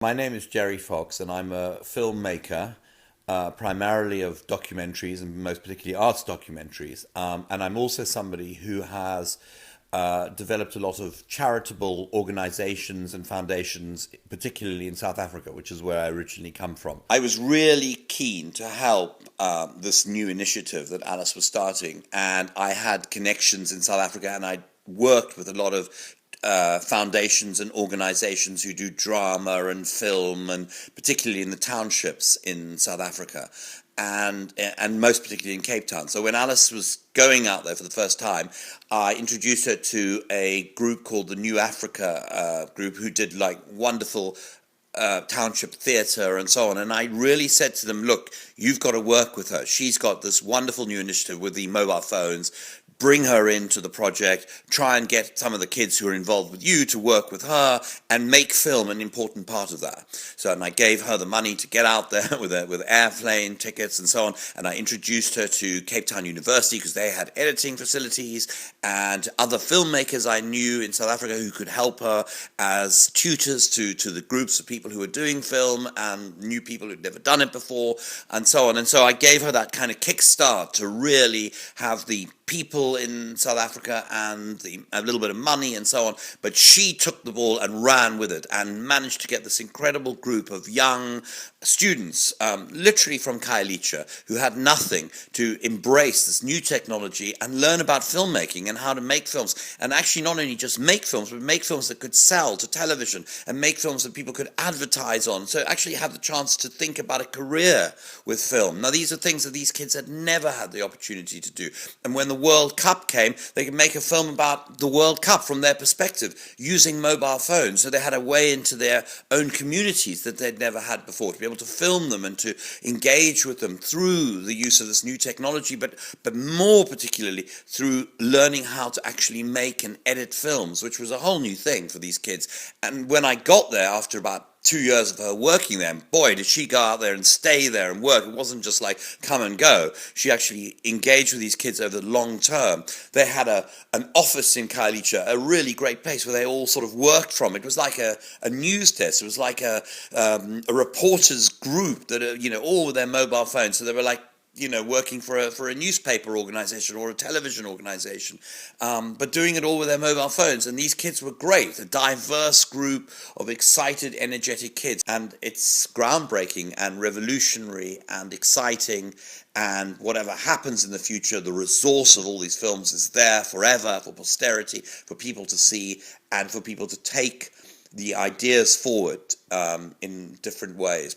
My name is Gerry Fox, and I'm a filmmaker, primarily of documentaries and most particularly arts documentaries. And I'm also somebody who has developed a lot of charitable organizations and foundations, particularly in South Africa, which is where I originally come from. I was really keen to help this new initiative that Alice was starting, and I had connections in South Africa, and I worked with a lot of foundations and organizations who do drama and film, and particularly in the townships in South Africa, and most particularly in Cape Town. So when Alice was going out there for the first time, I introduced her to a group called the New Africa group, who did like wonderful township theatre and so on. And I really said to them, look, you've got to work with her. She's got this wonderful new initiative with the mobile phones. Bring her into the project, try and get some of the kids who are involved with you to work with her and make film an important part of that. So, and I gave her the money to get out there with airplane tickets and so on. And I introduced her to Cape Town University because they had editing facilities, and other filmmakers I knew in South Africa who could help her as tutors to the groups of people who were doing film and new people who'd never done it before and so on. And so I gave her that kind of kickstart to really have the people in South Africa and a little bit of money and so on, but she took the ball and ran with it and managed to get this incredible group of young students, literally from Khayelitsha, who had nothing, to embrace this new technology and learn about filmmaking and how to make films, and actually not only just make films, but make films that could sell to television and make films that people could advertise on, so actually have the chance to think about a career with film. Now, these are things that these kids had never had the opportunity to do, and when the World Cup came, they could make a film about the World Cup from their perspective using mobile phones. So they had a way into their own communities that they'd never had before, to be able to film them and to engage with them through the use of this new technology, but more particularly through learning how to actually make and edit films, which was a whole new thing for these kids. And when I got there after about 2 years of her working there, and boy, did she go out there and stay there and work. It wasn't just like come and go. She actually engaged with these kids over the long term. They had an office in Khayelitsha, a really great place where they all sort of worked from. It was like a news desk. It was like a reporters group that all with their mobile phones. So they were like, working for a newspaper organization or a television organization, but doing it all with their mobile phones. And these kids were great, a diverse group of excited, energetic kids. And it's groundbreaking and revolutionary and exciting. And whatever happens in the future, the resource of all these films is there forever for posterity, for people to see and for people to take the ideas forward in different ways.